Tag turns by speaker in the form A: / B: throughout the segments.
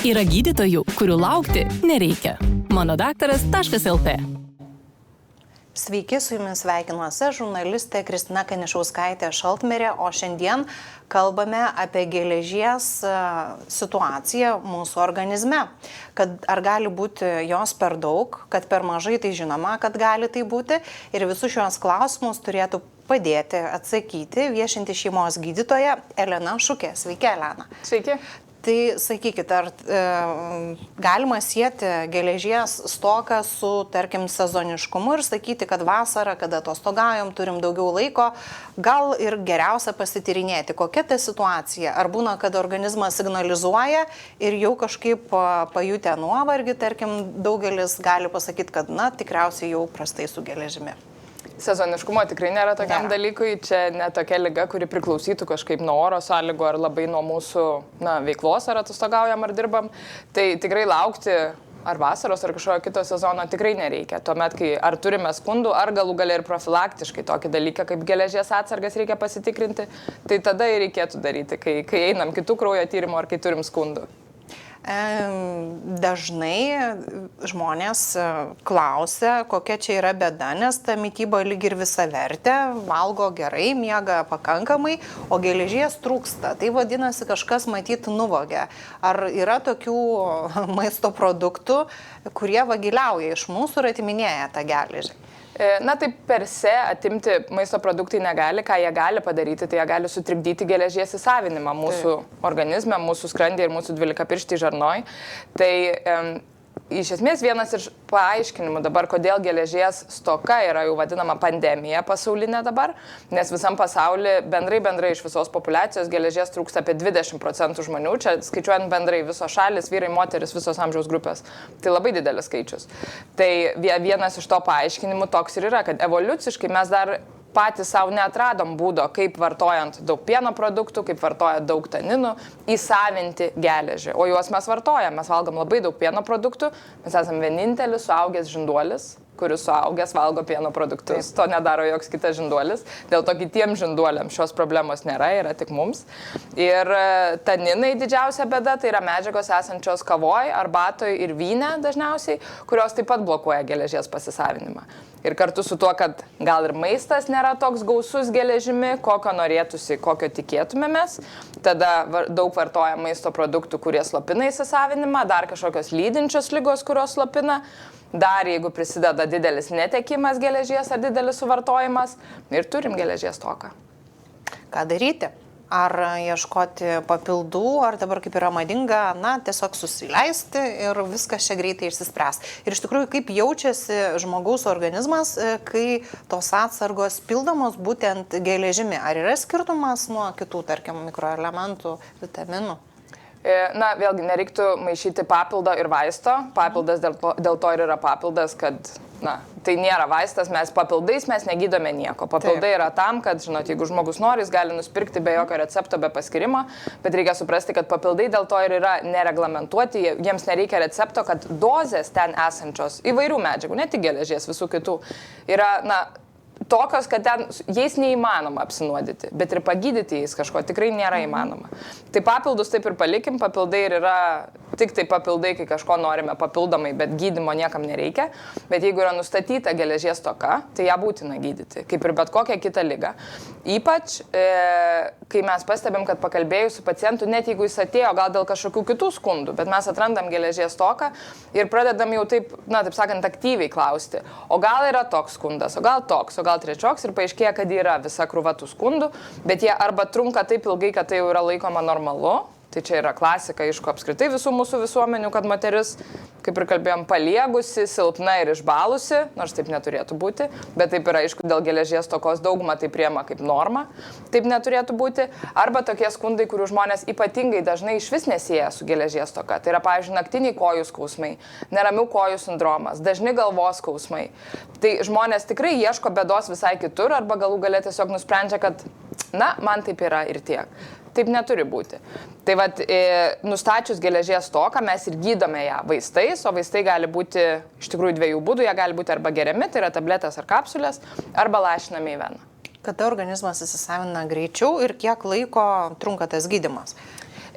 A: Yra gydytojų, kurių laukti nereikia. Manodaktaras.lt.
B: Sveiki, su jumis sveikinuosi žurnalistė Kristina Kanišauskaitė Šaltmerė, o šiandien kalbame apie geležies situaciją mūsų organizme. Kad ar gali būti jos per daug, kad per mažai, tai žinoma, kad gali tai būti. Ir visus šios klausimus turėtų padėti atsakyti viešinti šeimos gydytoja Elena Šukė. Sveiki, Elena.
C: Sveiki.
B: Tai sakykit, ar galima sieti geležies stoką su, tarkim, sezoniškumu ir sakyti, kad vasarą, kada atostogaujam, turim daugiau laiko, gal ir geriausia pasityrinėti, kokia ta situacija. Ar būna, kad organizmas signalizuoja ir jau kažkaip pajutę nuovargį, tarkim, daugelis gali pasakyti, kad, na, tikriausiai jau prastai su geležimi.
C: Sezoniškumo tikrai nėra tokiam dalykui, čia ne tokia liga, kuri priklausytų kažkaip nuo oro sąlygų ar labai nuo mūsų veiklos, ar atostogaujam, ar dirbam. Tai tikrai laukti ar vasaros, ar kažkokio kito sezono tikrai nereikia. Tuomet, kai ar turime skundų, ar galų galia ir profilaktiškai tokį dalyką, kaip geležies atsargas reikia pasitikrinti, tai tada ir reikėtų daryti, kai einam kitų kraujo tyrimų ar kai turim skundų.
B: Dažnai žmonės klausia, kokia čia yra bėda, nes ta mytyba lyg ir visavertė, valgo gerai, miega pakankamai, o geležies trūksta. Tai vadinasi, kažkas matyt nuvogia. Ar yra tokių maisto produktų, kurie vagiliauja iš mūsų ir atiminėja tą geležį?
C: Na taip per se atimti maisto produktai negali, ką jie gali padaryti, tai jie gali sutrikdyti geležies įsavinimą mūsų organizme, mūsų skrandyje ir mūsų 12-pirštį žarnoj. Tai iš esmės vienas iš paaiškinimų dabar, kodėl geležies stoka yra jau vadinama pandemija pasaulinė dabar, nes visam pasaulyje bendrai iš visos populiacijos geležies trūksta apie 20% žmonių, čia skaičiuojant bendrai visos šalis, vyrai, moteris, visos amžiaus grupės. Tai labai didelis skaičius. Tai vienas iš to paaiškinimų toks ir yra, kad evoliuciškai mes dar patys savo neatradom būdo, kaip vartojant daug pieno produktų, kaip vartojant daug taninų, įsavinti geležį. O juos mes vartojam, mes valgom labai daug pieno produktų, mes esame vienintelis suaugęs žinduolis, kuris suaugęs valgo pieno produktus. To nedaro joks kitas žinduolis. Dėl to kitiems žinduoliams šios problemos nėra, yra tik mums. Ir taninai didžiausia bėda, tai yra medžiagos esančios kavoj, arbatoj ir vyne dažniausiai, kurios taip pat blokuoja geležies pasisavinimą. Ir kartu su tuo, kad gal ir maistas nėra toks gausus geležimi, kokio norėtųsi, kokio tikėtumėmės, tada daug vartoja maisto produktų, kurie slopina įsisavinimą, dar kažkokios lydinčios ligos, kurios slopina. Dar jeigu prisideda didelis netekimas geležies ar didelis suvartojimas ir turim geležies stoką.
B: Ką daryti? Ar ieškoti papildų, ar dabar kaip yra madinga, tiesiog susileisti ir viskas čia greitai išsispręs. Ir iš tikrųjų, kaip jaučiasi žmogaus organizmas, kai tos atsargos pildomos būtent geležimi? Ar yra skirtumas nuo kitų, tarkim, mikroelementų, vitaminų?
C: Na, vėlgi, nereiktų maišyti papildo ir vaisto. Papildas dėl to ir yra papildas, kad, tai nėra vaistas, papildais mes negydome nieko. Papildai yra tam, kad, jeigu žmogus nori, jis gali nusipirkti be jokio recepto, be paskirimo, bet reikia suprasti, kad papildai dėl to ir yra nereglamentuoti, jiems nereikia recepto, kad dozės ten esančios įvairių medžiagų, ne tik geležies, visų kitų, yra, tokios, kad ten jais neįmanoma apsinuodyti, bet ir pagydyti jais kažko tikrai nėra įmanoma. Tai papildus taip ir palikim, papildai ir yra tik tai papildai, kai kažko norime papildomai, bet gydymo niekam nereikia. Bet jeigu yra nustatyta geležies stoka, tai ją būtina gydyti, kaip ir bet kokią kitą ligą. Ypač, kai mes pastebim, kad pakalbėjus su pacientu, net jeigu jis atėjo gal dėl kažkokių kitų skundų, bet mes atrandam geležies stoką ir pradedam jau taip sakant, aktyviai klausti, o gal yra toks skundas, o gal toks, o gal trečioks ir paaiškėja, kad yra visa krūva tų skundų, bet jie arba trunka taip ilgai, kad tai jau yra laikoma normalu. Tai čia yra klasika, aišku, apskritai visų mūsų visuomenių, kad moteris, kaip ir kalbėjom, paliegusi, silpna ir išbalusi, nors taip neturėtų būti, bet taip yra, aišku, dėl geležies stokos dauguma tai priema kaip norma, taip neturėtų būti. Arba tokie skundai, kurių žmonės ypatingai dažnai iš vis nesieja su geležies stoka. Tai yra, pavyzdžiui, naktiniai kojų skausmai, neramių kojų sindromas, dažni galvos skausmai. Tai žmonės tikrai ieško bėdos visai kitur arba galų galia tiesiog nusprendžia, kad, man taip yra ir tiek. Taip neturi būti. Tai nustačius geležies stoką mes ir gydome ją vaistais, o vaistai gali būti iš tikrųjų dviejų būdų, jie gali būti arba geriami, tai yra tabletės ar kapsulės, arba lašinami į veną.
B: Kada organizmas įsisavina greičiau ir kiek laiko trunka tas gydymas?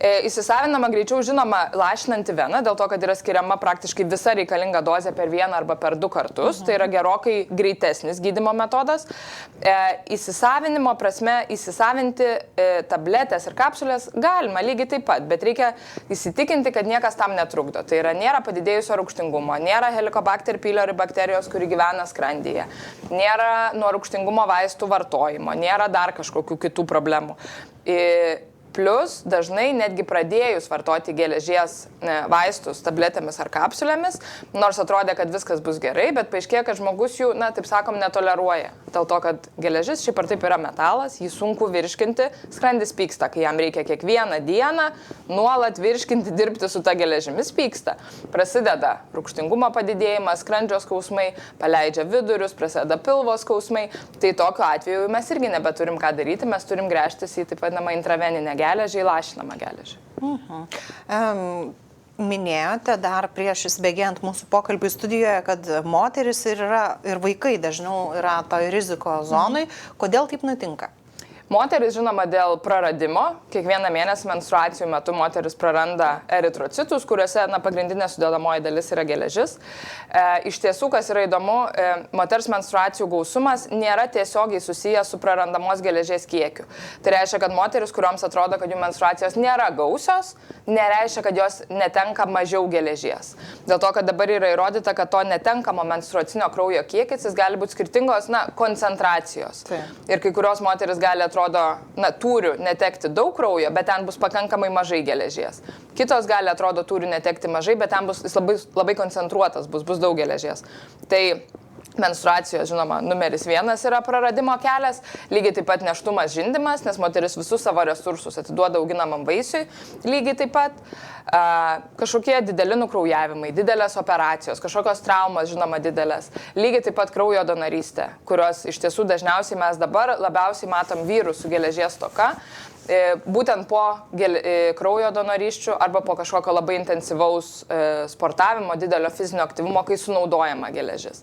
C: Įsisavinama greičiau, žinoma, lašinanti vena, dėl to, kad yra skiriama praktiškai visa reikalinga dozė per 1 arba per 2 kartus. Tai yra gerokai greitesnis gydymo metodas. Įsisavinimo prasme, įsisavinti tabletės ir kapsulės galima lygiai taip pat, bet reikia įsitikinti, kad niekas tam netrukdo. Tai yra, nėra padidėjusio rūgštingumo, nėra Helicobacter pylori bakterijos, kuri gyvena skrandyje, nėra nuo rūgštingumo vaistų vartojimo, nėra dar kažkokių kitų problemų. Plus, dažnai netgi pradėjus vartoti geležies vaistus tabletėmis ar kapsulėmis, nors atrodė, kad viskas bus gerai, bet paaiškėja, kad žmogus jų, taip sakom, netoleruoja. Dėl to, kad geležis šiaip ar taip yra metalas, jį sunku virškinti, skrandis pyksta, kai jam reikia kiekvieną dieną nuolat virškinti, dirbti su ta geležimis pyksta. Prasideda rūgštingumo padidėjimas, skrandžio skausmai, paleidžia vidurius, prasideda pilvo skausmai. Tai tokiu atveju mes irgi nebeturim ką daryti, mes turim gręžtis į taip vadinamą intraveninę geležį, lašinamą geležį.
B: Minėjote dar prieš įsibėgėjant mūsų pokalbį studijoje, kad moteris ir vaikai dažniau yra toj riziko zonai. Kodėl taip nutinka?
C: Moteris, žinoma, dėl praradimo, kiekvieną mėnesį menstruacijų metu moteris praranda eritrocitus, kuriuose pagrindinė sudedamoji dalis yra geležis. Iš tiesų, kas yra įdomu, moters menstruacijų gausumas nėra tiesiogiai susijęs su prarandamos geležies kiekiu. Tai reiškia, kad moteris, kurioms atrodo, kad jų menstruacijos nėra gausios, nereiškia, kad jos netenka mažiau geležies. Dėl to, kad dabar yra įrodyta, kad to netenkamo menstruacinio kraujo kiekis jis gali būti skirtingos koncentracijos. Ir kai kurios moteris gali atrodo, turi netekti daug kraujo, bet ten bus pakankamai mažai geležies. Kitos gali atrodo, turi netekti mažai, bet ten bus labai koncentruotas, bus daug geležies. Tai menstruacijos, žinoma, numeris 1 yra praradimo kelias, lygiai taip pat nėštumas, žindymas, nes moteris visus savo resursus atiduoda auginamam vaisiui, lygiai taip pat kažkokie dideli nukraujavimai, didelės operacijos, kažkokios traumas, žinoma, didelės, lygiai taip pat kraujo donorystė, kurios iš tiesų dažniausiai mes dabar labiausiai matom vyrų su geležies stoka, būtent po kraujo donorysčių arba po kažkokio labai intensyvaus sportavimo, didelio fizinio aktyvumo, kai sunaudojama geležis.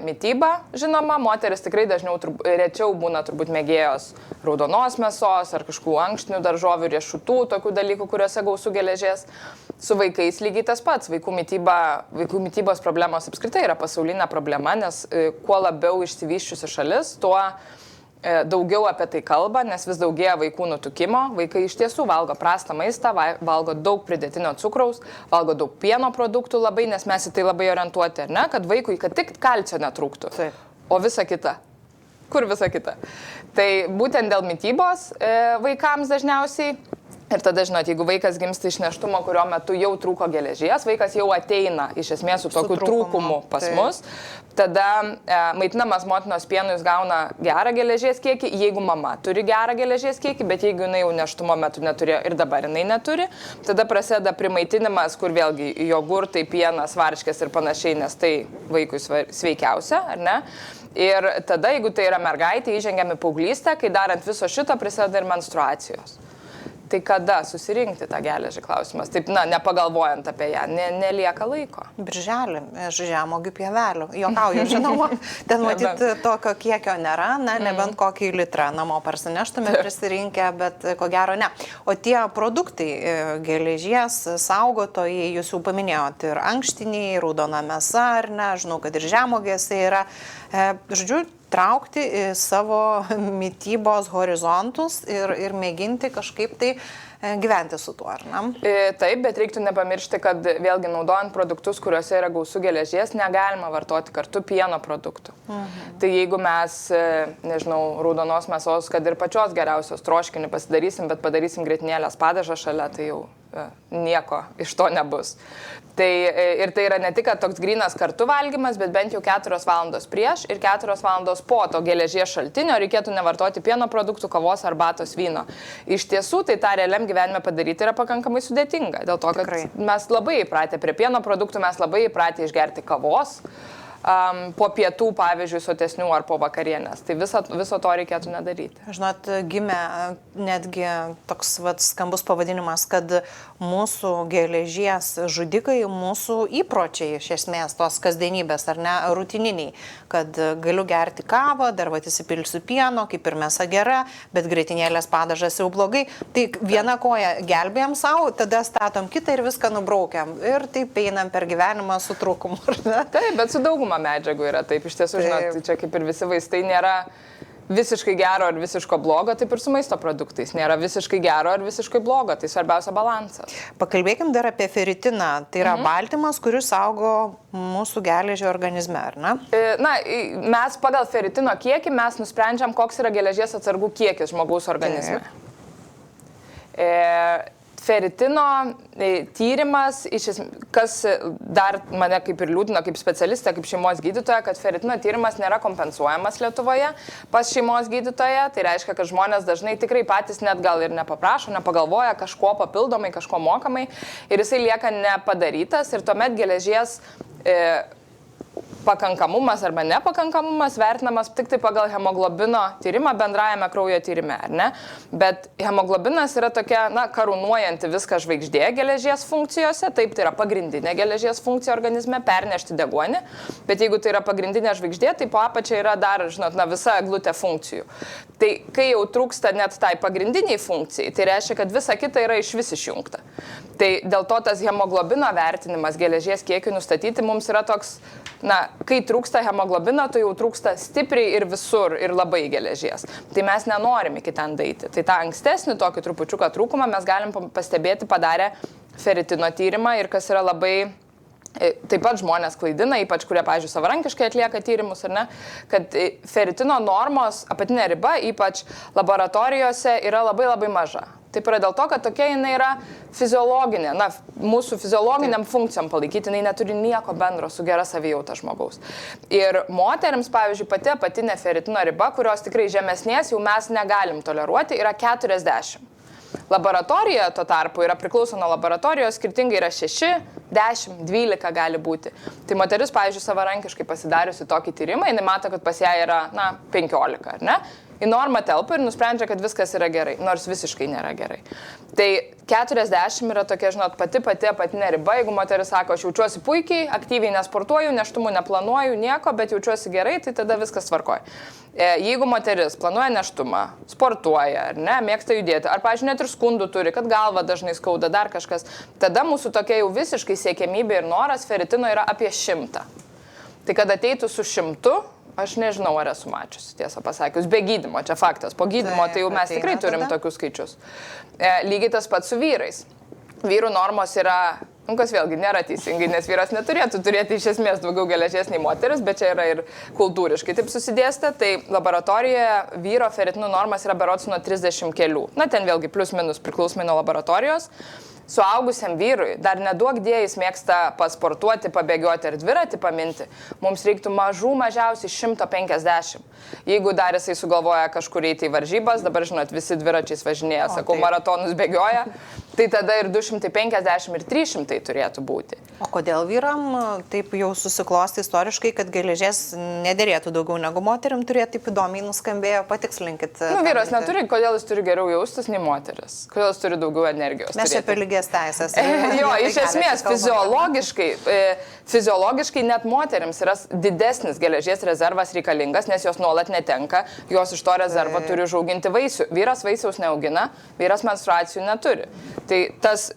C: Mityba, žinoma, moteris tikrai rečiau būna turbūt mėgėjos raudonos mėsos ar kažkokių ankštinių daržovių, riešutų, tokių dalykų, kuriuose gausų geležies. Su vaikais lygiai tas pats. Vaikų mitybos problemos apskritai yra pasaulinė problema, nes kuo labiau išsivysčiusi šalis, tuo daugiau apie tai kalba, nes vis daugėja vaikų nutukimo. Vaikai iš tiesų valgo prastą maistą, valgo daug pridėtinio cukraus, valgo daug pieno produktų labai, nes mes į tai labai orientuoti, ar ne? Kad vaikui, kad tik kalcio netrūktų. Taip. O visa kita. Kur visa kita? Tai būtent dėl mitybos vaikams dažniausiai. Ir tada, žinot, jeigu vaikas gimsta iš nėštumo, kurio metu jau trūko geležies, vaikas jau ateina iš esmės su tokiu trūkumu pas mus, tada maitinamas motinos pienu jis gauna gerą geležies kiekį, jeigu mama turi gerą geležies kiekį, bet jeigu jinai jau nėštumo metu neturėjo ir dabar jinai neturi, tada prasideda primaitinimas, kur vėlgi jogurtai, pienas, varškės ir panašiai, nes tai vaikui sveikiausia, ar ne? Ir tada, jeigu tai yra mergaitė, įžengiam į paauglystę, kai darant viso šito prisideda ir menstruacijos. Tai kada susirinkti tą geležį, klausimas? Taip, nepagalvojant apie ją, nelieka laiko.
B: Birželį, iš žemuogių pievelių. Juokauju, žinoma, ten matyti tokio kiekio nėra, nebent kokį litrą namo parsineštume prisirinkę, bet ko gero ne. O tie produktai, geležies saugotojai, jūs jau paminėjot ir ankštiniai, raudona mėsa, ar ne, žinau, kad ir žemuogėse yra, žodžiu, traukti į savo mitybos horizontus ir mėginti kažkaip tai gyventi su tuo, ar ne?
C: Taip, bet reiktų nepamiršti, kad vėlgi naudojant produktus, kuriuose yra gausų geležies, negalima vartoti kartu pieno produktų. Tai jeigu mes, nežinau, raudonos mėsos, kad ir pačios geriausios troškinį pasidarysim, bet padarysim grietinėlės padažą šalia, tai jau nieko iš to nebus. Ir tai yra ne tik toks grynas kartu valgymas, bet bent jau 4 valandos prieš ir 4 valandos po to geležies šaltinio reikėtų nevartoti pieno produktų, kavos, arbatos, vyno. Iš tiesų, tai tą realiam gyvenime padaryti yra pakankamai sudėtinga. Dėl to, kad mes labai įpratę prie pieno produktų, mes labai įpratę išgerti kavos, po pietų, pavyzdžiui, sotesnių ar po vakarienės. Tai viso to reikėtų nedaryti.
B: Žinot, gimė netgi toks skambus pavadinimas, kad mūsų geležies žudikai, mūsų įpročiai iš esmės tos kasdienybės, ar ne, rutininiai, kad galiu gerti kavą, dar įsipilsiu pieno, kaip ir mėsa gera, bet grietinėlės padažas jau blogai. Tai vieną koją gelbėjom savo, tada statom kitą ir viską nubraukiam. Ir taip einam per gyvenimą su trūkumu.
C: Taip, bet su dauguma medžiagų yra taip. Iš tiesų, žinot, čia kaip ir visi vaistai nėra visiškai gero ar visiško blogo, taip ir su maisto produktais. Nėra visiškai gero ar visiškai blogo, tai svarbiausia balansas.
B: Pakalbėkim dar apie feritiną. Tai yra baltymas, kuris saugo mūsų geležį organizme, ar ne?
C: Na, mes pagal feritino kiekį mes nusprendžiam, koks yra geležies atsargų kiekis žmogaus organizme. Feritino tyrimas, kas dar mane kaip ir liūdina, kaip specialistė, kaip šeimos gydytoja, kad feritino tyrimas nėra kompensuojamas Lietuvoje pas šeimos gydytoją. Tai reiškia, kad žmonės dažnai tikrai patys net gal ir nepaprašo, nepagalvoja kažko papildomai, kažko mokamai ir jisai lieka nepadarytas ir tuomet geležies pakankamumas arba nepakankamumas vertinamas tik tai pagal hemoglobino tyrimą bendrajame kraujo tyrime, ar ne? Bet hemoglobinas yra tokia, karūnuojanti viską žvaigždė geležies funkcijose, taip, tai yra pagrindinė geležies funkcija organizme, pernešti deguonį, bet jeigu tai yra pagrindinė žvaigždė, tai po apačia yra dar, visa eglutė funkcijų. Tai kai jau trūksta net tai pagrindiniai funkcijai, tai reiškia, kad visa kita yra išvis išjungta. Tai dėl to tas hemoglobino vertinimas geležies kiekiui nustatyti mums yra toks, kai trūksta hemoglobino, tai jau trūksta stipriai ir visur ir labai geležies. Tai mes nenorim iki ten daeiti. Tai tą ankstesnį tokį trupučiuką trūkumą mes galim pastebėti padarę feritino tyrimą ir kas yra labai... Taip pat žmonės klaidina, ypač kurie, pavyzdžiui, savarankiškai atlieka tyrimus, ar ne, kad feritino normos apatinė riba, ypač laboratorijose, yra labai labai maža. Taip yra dėl to, kad tokia jinai yra fiziologinė, mūsų fiziologiniam funkcijom palaikyti, jinai neturi nieko bendro su gera savijauta žmogaus. Ir moteriams, pavyzdžiui, pati apatinė feritino riba, kurios tikrai žemesnės jau mes negalim toleruoti, yra 40. Laboratorija tuo tarpu yra priklauso nuo laboratorijos, skirtingai yra 6, 10, 12 gali būti. Tai moteris, pavyzdžiui, savarankiškai pasidariusi tokį tyrimą, jinai mato, kad pas ją yra, 15, ar ne? Į normą telpa ir nusprendžia, kad viskas yra gerai, nors visiškai nėra gerai. Tai 40 yra tokia, pati apatinė riba, jeigu moteris sako, aš jaučiuosi puikiai, aktyviai nesportuoju, nėštumų neplanuoju, nieko, bet jaučiuosi gerai, tai tada viskas tvarkoja. Jeigu moteris planuoja nėštumą, sportuoja, ar ne, mėgsta judėti, ar, pavyzdžiui, net ir skundų turi, kad galva dažnai skauda, dar kažkas, tada mūsų tokia jau visiškai siekiamybė ir noras feritino yra apie 100. Tai kad ateitų su 100, aš nežinau, ar esu mačiusi, tiesą pasakius, be gydymo, čia faktas. Po gydymo tai jau mes tikrai turim tokius skaičius. Lygiai tas pats su vyrais. Vyrų normos yra, kas vėlgi nėra teisingai, nes vyras neturėtų turėti iš esmės daugiau geležies nei moteris, bet čia yra ir kultūriškai taip susidėstę. Tai laboratorijoje vyro feritino normas yra berods nuo 30 kelių. Ten vėlgi plius minus priklausomai nuo laboratorijos. Suaugusiam vyrui, dar neduok die, jis mėgsta pasportuoti, pabėgioti ar dviratį paminti, mums reiktų mažiausiai 150. Jeigu dar jisai sugalvoja kažkur eiti į varžybas, dabar žinot, visi dviračiais važinėja, sakau, maratonus bėgioja, tai tada ir 250 ir 300 turėtų būti.
B: O kodėl vyram taip jau susiklosti istoriškai, kad geležies nederėtų daugiau negu moterim turėtų, taip įdomiai nuskambėjo, patikslinkit.
C: Vyras neturi, kodėl jis turi geriau jaustis nei moteris, kodėl jis turi daugiau energijos.
B: Mes čia apie lygias teisės.
C: Jo, iš esmės fiziologiškai net moterims yra didesnis geležies rezervas reikalingas, nes jos nuolat netenka, jos iš to rezervo turi užauginti vaisių. Vyras vaisiaus neaugina, vyras menstruacijų neturi. Tai tas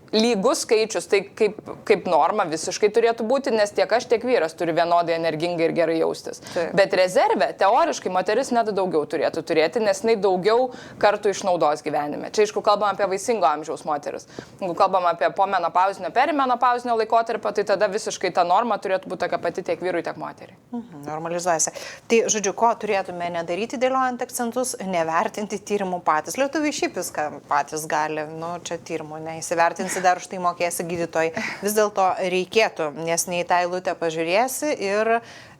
C: lygus skaičius, tai kaip norma visiškai turėtų būti, nes tiek aš, tiek vyras turi vienodai energingai ir gerai jaustis. Taip. Bet rezervę, teoriškai, moteris net daugiau turėtų turėti, nes jinai daugiau kartų išnaudos gyvenime. Čia, aišku, kalbam apie vaisingo amžiaus moteris. Jeigu kalbam apie pomenopauzinio, perimenopauzinio laikotarpio, tai tada visiškai ta norma turėtų būti tokia pati tiek vyrui, tiek moteriai.
B: Normalizuojasi. Tai, žodžiu, ko turėtume nedaryti dėliojant akcentus, nevertinti tyrimų patys. Lietuviai šiaip viską patys gali, čia tyrimų neįsivertinsi, dar už tai mokėsi gydytojai. Vis dėlto reikėtų, nes nei tą eilutę pažiūrėsi ir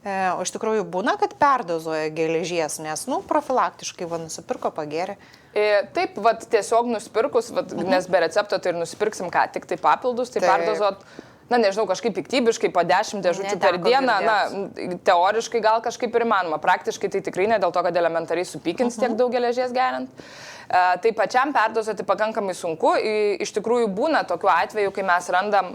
B: iš tikrųjų būna, kad perdozuoja geležies, nes, profilaktiškai nusipirko, pagėrė.
C: Taip, tiesiog nusipirkus, nes be recepto tai ir nusipirksim ką, tik tai papildus, tai perdozuot nežinau, kažkaip piktybiškai po 10 dėžučių per dieną, teoriškai gal kažkaip ir įmanoma, praktiškai tai tikrai ne dėl to, kad elementariai supykins tiek daug geležies geriant. Tai pačiam perdozuoti pakankamai sunku. Iš tikrųjų būna tokių atvejų, kai mes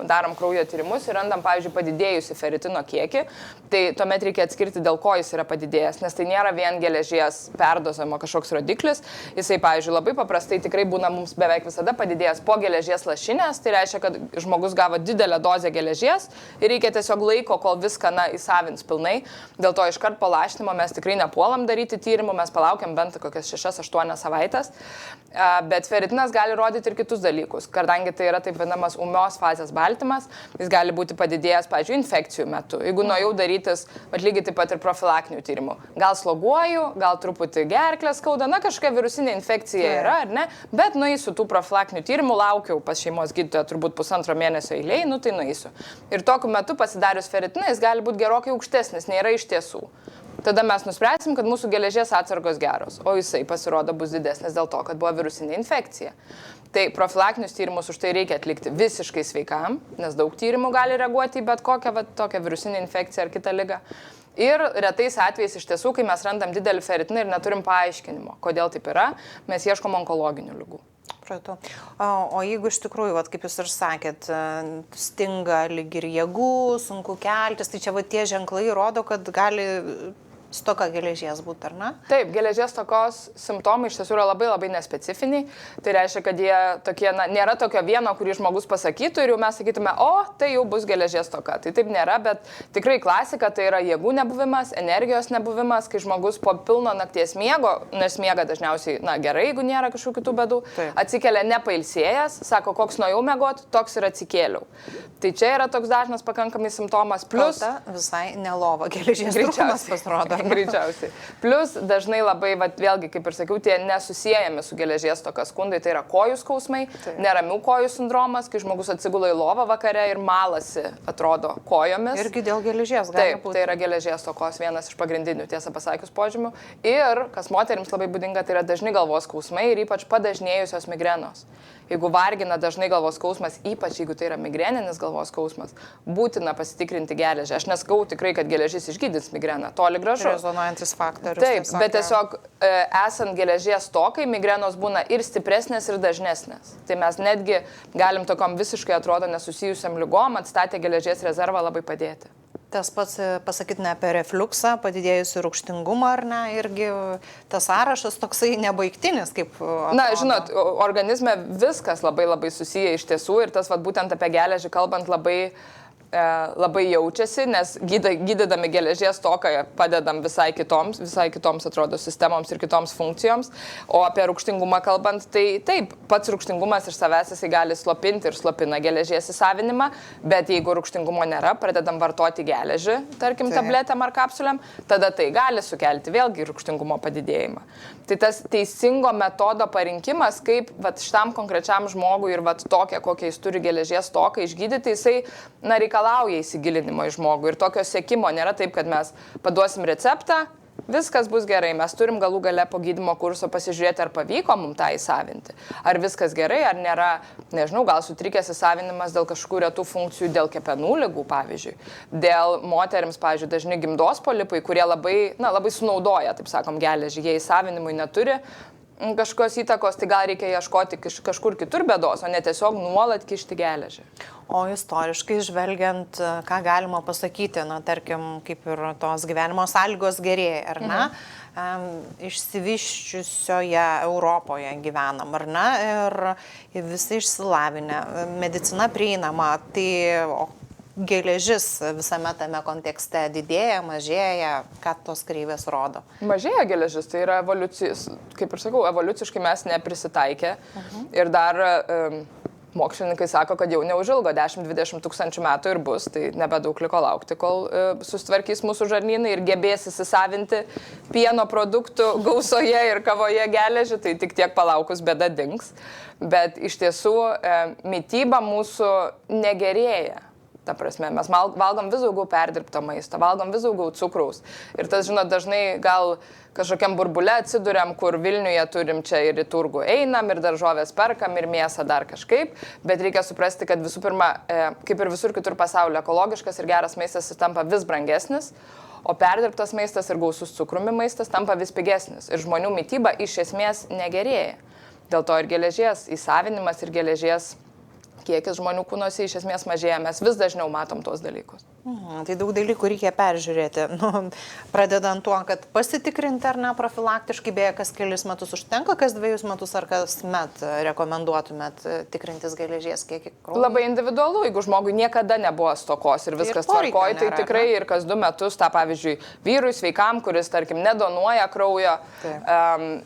C: darom kraujo tyrimus ir randam, pavyzdžiui, padidėjusi feritino kiekį, tai tuomet reikia atskirti, dėl ko jis yra padidėjęs, nes tai nėra vien geležies perdozavimo kažkoks rodiklis. Jisai, pavyzdžiui, labai paprastai tikrai būna mums beveik visada padidėjęs po geležies lašinės, tai reiškia, kad žmogus gavo didelę dozę geležies ir reikia tiesiog laiko, kol viską įsavins pilnai. Dėl to iškart po lašinimo mes tikrai nepuolam daryti tyrimų, mes palaukiam bent kokias 6-8 savaitės. Bet feritinas gali rodyti ir kitus dalykus, kadangi tai yra taip vadinamas ūmios fazės baltymas, jis gali būti padidėjęs, pavyzdžiui, infekcijų metu. Jeigu nuėjau darytis, lygiai taip pat ir profilaktinių tyrimų. Gal sloguoju, gal truputį gerklę skauda, kažkokia virusinė infekcija yra, ar ne, bet nueisiu tų profilaktinių tyrimų, laukiau pas šeimos gydytoją turbūt 1,5 mėnesio eilėj, tai nueisiu. Ir tokiu metu pasidarius feritiną, jis gali būti gerokai aukštesnis, nei yra iš tiesų. Tada mes nuspręsim, kad mūsų geležies atsargos geros, o jisai pasirodo bus didesnis dėl to, kad buvo virusinė infekcija. Tai profilaktinius tyrimus už tai reikia atlikti visiškai sveikam, nes daug tyrimų gali reaguoti į bet kokią tokią virusinę infekciją ar kitą ligą. Ir retais atvejais iš tiesų, kai mes randam didelį feritiną ir neturim paaiškinimo, kodėl taip yra, mes ieškom onkologinių ligų.
B: O jeigu iš tikrųjų, kaip jūs ir sakėt, stinga lyg ir jėgų, sunku keltis, tai čia tie ženklai rodo, kad gali stoka geležies būtų, ar ne?
C: Taip, geležies stokos simptomai iš tiesų yra labai labai nespecifiniai. Tai reiškia, kad jie tokie, nėra tokio vieno, kurį žmogus pasakytų ir jau mes sakytume, tai jau bus geležies stoka. Tai taip nėra, bet tikrai klasika tai yra jėgų nebuvimas, energijos nebuvimas, kai žmogus po pilno nakties miego, nes miega dažniausiai, gerai, jeigu nėra kažkokių kitų bėdų, atsikelia nepailsėjęs, sako, koks nuėjau miegot, toks ir atsikėliau. Tai čia yra toks dažnas pakankamai simptomas. Plus
B: visai nelova geležies trūkumas pasirodo.
C: Greičiausiai. Plus dažnai labai, vėlgi, kaip ir sakiau, tie nesusijęjami su geležies stoka skundai, tai yra kojų skausmai, neramių kojų sindromas, kai žmogus atsigula į lovą vakare ir malasi, atrodo, kojomis.
B: Irgi dėl geležies gali būti.
C: Taip, tai yra geležies stokos vienas iš pagrindinių, tiesą pasakius, požymių. Ir, kas moterims labai būdinga, tai yra dažni galvos skausmai ir ypač padažnėjusios migrenos. Jeigu vargina dažnai galvos skausmas, ypač jeigu tai yra migreninis galvos skausmas, būtina pasitikrinti geležį. Aš neskau tikrai, kad geležis išgydys migreną, toli gražu.
B: Rezonuojantis faktorius.
C: Taip, bet tiesiog esant geležies stokai, migrenos būna ir stipresnės, ir dažnesnės. Tai mes netgi galim tokiom visiškai atrodo nesusijusiam lygom atstatę geležies rezervą labai padėti.
B: Tas pats pasakytume apie refliuksą, padidėjusių rūgštingumą, ar ne, irgi tas sąrašas toksai nebaigtinis, kaip atrodo.
C: Žinot, organizme viskas labai labai susiję iš tiesų ir tas būtent apie geležį kalbant labai jaučiasi, nes gydydami geležies stoką padedam visai kitoms atrodo sistemoms ir kitoms funkcijoms, o apie rūgštingumą kalbant, tai taip, pats rūgštingumas iš savęs jisai gali slopinti ir slopina geležies įsavinimą, bet jeigu rūgštingumo nėra, pradedam vartoti geležį, tarkim tabletėm ar kapsulėm, tada tai gali sukelti vėlgi rūgštingumo padidėjimą. Tai tas teisingo metodo parinkimas, kaip šitam konkrečiam žmogui ir tokia, kokia jis turi geležies stoką išgydyti, jisai reikalauja įsigilinimo į žmogų ir tokio sekimo nėra taip, kad mes paduosim receptą, viskas bus gerai, mes turim galų gale po gydymo kurso pasižiūrėti, ar pavyko mums tą įsavinti. Ar viskas gerai, ar nėra, nežinau, gal sutrikęs įsavinimas dėl kažkokių retų funkcijų, dėl kepenų ligų, pavyzdžiui. Dėl moterims, pavyzdžiui, dažni gimdos polipai, kurie labai sunaudoja, taip sakom, geležį, jie įsavinimui neturi kažkokios įtakos, tai gal reikia ieškoti kažkur kitur bėdos, o ne tiesiog nuolat kišti geležį.
B: O istoriškai žvelgiant, ką galima pasakyti, tarkim, kaip ir tos gyvenimo sąlygos gerėja, ar ne? Išsivyščiusioje Europoje gyvenam, ar ne? Ir visi išsilavinę, medicina prieinama, tai geležis visame tame kontekste didėja, mažėja, ką tos kreivės rodo?
C: Mažėja geležis, tai yra evoliucijos, kaip ir sakau, evoliuciškai mes neprisitaikė ir dar mokslininkai sako, kad jau neužilgo 10-20 tūkstančių metų ir bus, tai nebedaug liko laukti, kol susitvarkys mūsų žarnynai ir gebės įsisavinti pieno produktų gausoje ir kavoje geležį, tai tik tiek palaukus bėda dings. Bet iš tiesų mityba mūsų negerėja. Ta prasme, mes valgom vis daugiau perdirbto maisto, valgom vis daugiau cukraus. Ir tas, žinot, dažnai gal kažkokiam burbule atsiduriam, kur Vilniuje turim čia ir į turgų einam, ir daržovės perkam, ir mėsą dar kažkaip. Bet reikia suprasti, kad visų pirma, kaip ir visur kitur pasaulyje, ekologiškas ir geras maistas tampa vis brangesnis, o perdirbtas maistas ir gausus cukrumi maistas tampa vis pigesnis. Ir žmonių mityba iš esmės negerėja. Dėl to ir geležies įsavinimas ir geležies kiekis žmonių kūnuose iš esmės mažėja, mes vis dažniau matom tuos dalykus.
B: Tai daug dalykų reikia peržiūrėti. Pradedant tuo, kad pasitikrinti ar ne profilaktiškai, beje, kas kelis metus užtenka, kas 2 metus ar kas met rekomenduotumėt tikrintis geležies kiekį kraujyje?
C: Labai individualu, jeigu žmogui niekada nebuvo stokos ir viskas tvarkoja, tai tikrai ir kas 2 metus, tą pavyzdžiui, vyrui sveikam, kuris, tarkim, nedonuoja kraujo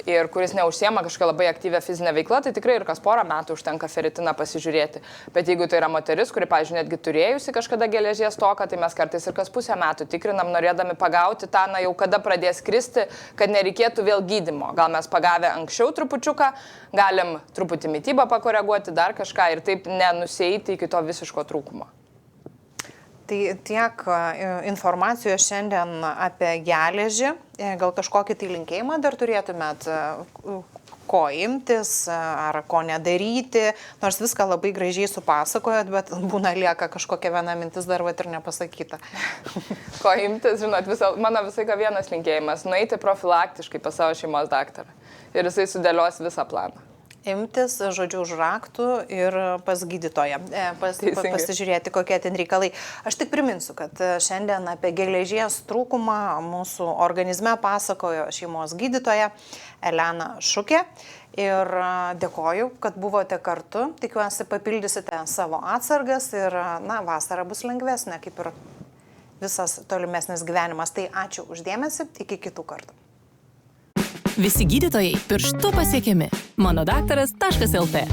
C: ir kuris neužsiema kažkokią labai aktyvę fizinę veiklą, tai tikrai ir kas porą metų užtenka feritiną pasižiūrėti. Bet jeigu tai yra moteris, kuri, pavyzdžiui, netgi turėjusi kažkada geležies stoką, tai mes kartais ir kas pusę metų tikrinam, norėdami pagauti tą, jau kada pradės kristi, kad nereikėtų vėl gydymo. Gal mes pagavę anksčiau trupučiuką, galim truputį mitybą pakoreguoti, dar kažką ir taip nenusieiti iki to visiško trūkumo.
B: Tai tiek informacijos šiandien apie geležį. Gal kažkokį tai linkėjimą dar turėtumėt, ko imtis ar ko nedaryti, nors viską labai gražiai supasakojot, bet būna lieka kažkokia viena mintis dar ir nepasakyta.
C: Ko imtis, žinot, mano visai vienas linkėjimas - nueiti profilaktiškai pas savo šeimos daktarą ir jisai sudėlios visą planą.
B: Imtis, žodžiu, už raktų ir pas gydytoją, pasižiūrėti, kokie ten reikalai. Aš tik priminsiu, kad šiandien apie geležies trūkumą mūsų organizme pasakojo šeimos gydytoja Elena Šukė. Ir dėkoju, kad buvote kartu. Tikiuosi, papildysite savo atsargas ir, vasara bus lengvesnė, kaip ir visas tolimesnis gyvenimas. Tai ačiū už dėmesį, iki kitų kartų.
A: Visi gydytojai pirštu pasiekiami. Monodaktaras.lt